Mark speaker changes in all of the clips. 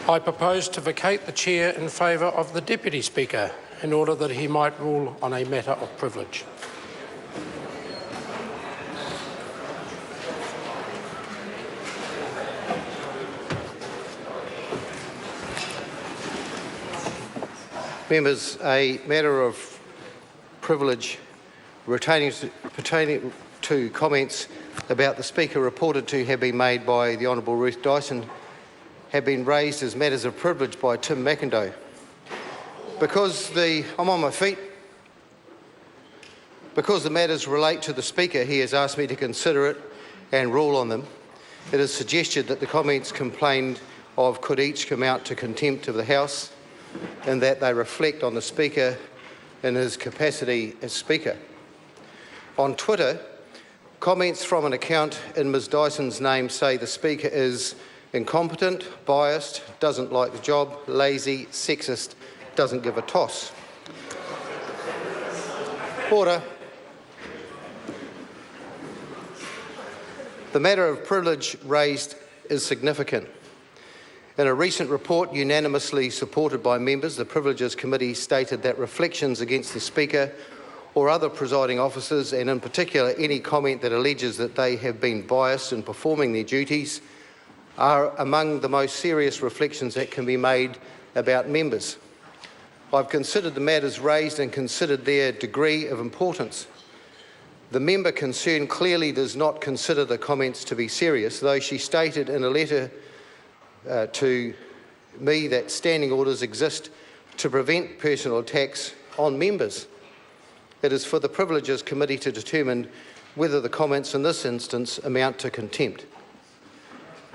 Speaker 1: I propose to vacate the chair in favour of the Deputy Speaker in order that he might rule on a matter of privilege.
Speaker 2: Members, a matter of privilege pertaining to comments about the Speaker reported to have been made by the Honourable Ruth Dyson have been raised as matters of privilege by Tim McIndoe. I'm on my feet. Because the matters relate to the Speaker, he has asked me to consider it and rule on them. It is suggested that the comments complained of could each amount to contempt of the House and that they reflect on the Speaker in his capacity as Speaker. On Twitter, comments from an account in Ms Dyson's name say the Speaker is incompetent, biased, doesn't like the job, lazy, sexist, doesn't give a toss. Order. The matter of privilege raised is significant. In a recent report unanimously supported by members, the Privileges Committee stated that reflections against the Speaker or other presiding officers, and in particular any comment that alleges that they have been biased in performing their duties, are among the most serious reflections that can be made about members. I've considered the matters raised and considered their degree of importance. The member concerned clearly does not consider the comments to be serious, though she stated in a letter to me that standing orders exist to prevent personal attacks on members. It is for the Privileges Committee to determine whether the comments in this instance amount to contempt.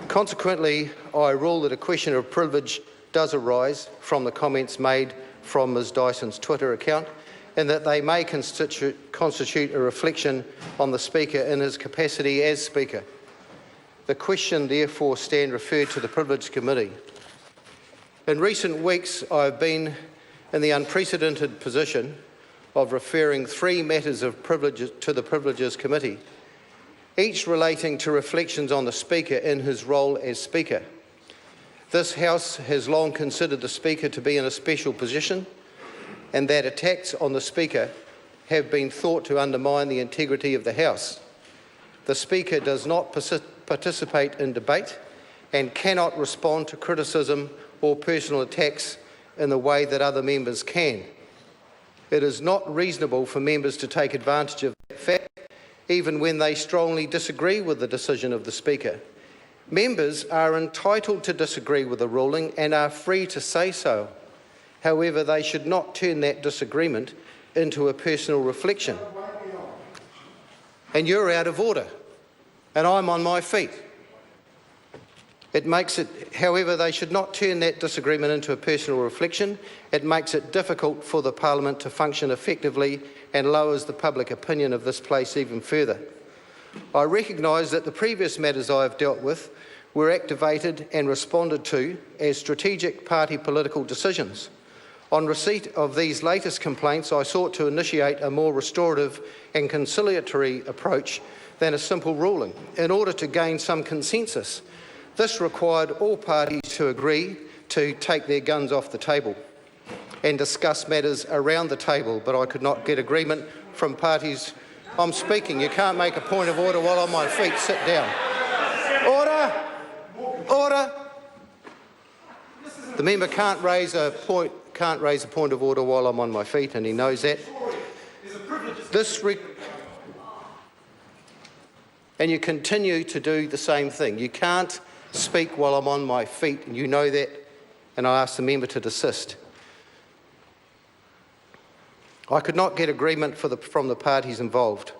Speaker 2: Consequently, I rule that a question of privilege does arise from the comments made from Ms Dyson's Twitter account, and that they may constitute a reflection on the Speaker in his capacity as Speaker. The question therefore stand referred to the Privileges Committee. In recent weeks, I have been in the unprecedented position of referring 3 matters of privilege to the Privileges Committee, each relating to reflections on the Speaker in his role as Speaker. This House has long considered the Speaker to be in a special position, and that attacks on the Speaker have been thought to undermine the integrity of the House. The Speaker does not participate in debate and cannot respond to criticism or personal attacks in the way that other members can. It is not reasonable for members to take advantage of that fact, even when they strongly disagree with the decision of the Speaker. Members are entitled to disagree with the ruling and are free to say so. However, they should not turn that disagreement into a personal reflection. And you're out of order, and I'm on my feet. However, they should not turn that disagreement into a personal reflection. It makes it difficult for the Parliament to function effectively and lowers the public opinion of this place even further. I recognise that the previous matters I have dealt with were activated and responded to as strategic party political decisions. On receipt of these latest complaints, I sought to initiate a more restorative and conciliatory approach than a simple ruling, in order to gain some consensus. This required all parties to agree to take their guns off the table and discuss matters around the table, but I could not get agreement from parties. I'm speaking. You can't make a point of order while on my feet. Sit down. Order! Order! The member can't raise a point of order while I'm on my feet, and he knows that. And you continue to do the same thing. You can't speak while I'm on my feet, and you know that, and I ask the member to desist. I could not get agreement from the parties involved.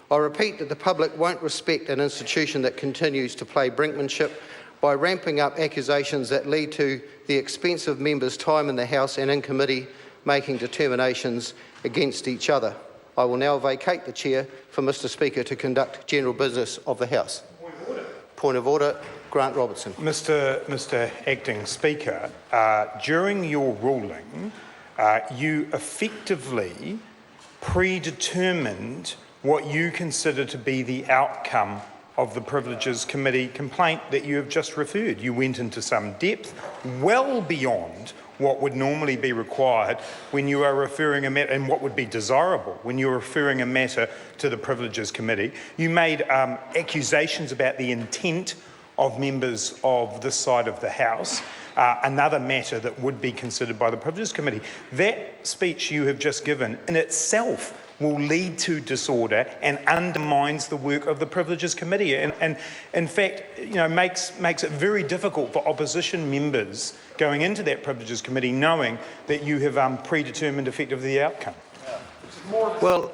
Speaker 2: I repeat that the public won't respect an institution that continues to play brinkmanship by ramping up accusations that lead to the expense of members' time in the House and in committee making determinations against each other. I will now vacate the chair for Mr Speaker to conduct general business of the House. Point of order. Grant Robertson.
Speaker 3: Mr Acting Speaker, during your ruling, you effectively predetermined what you consider to be the outcome of the Privileges Committee complaint that you have just referred. You went into some depth, well beyond what would normally be required when you are referring a matter, and what would be desirable when you're referring a matter to the Privileges Committee. You made accusations about the intent of members of this side of the House, another matter that would be considered by the Privileges Committee. That speech you have just given in itself will lead to disorder and undermines the work of the Privileges Committee, and in fact, makes it very difficult for opposition members going into that Privileges Committee knowing that you have predetermined effectively the outcome.
Speaker 2: Well,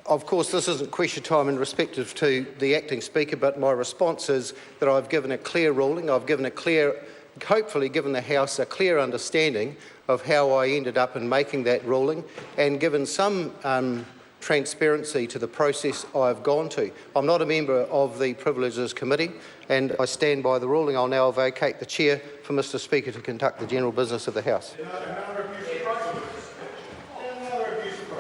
Speaker 2: of course, this isn't question time in respect to the acting speaker, but my response is that I've given a clear ruling. I've given hopefully given the House a clear understanding of how I ended up in making that ruling, and given some transparency to the process I've gone to. I'm not a member of the Privileges Committee, and I stand by the ruling. I'll now vacate the chair for Mr. Speaker to conduct the general business of the House.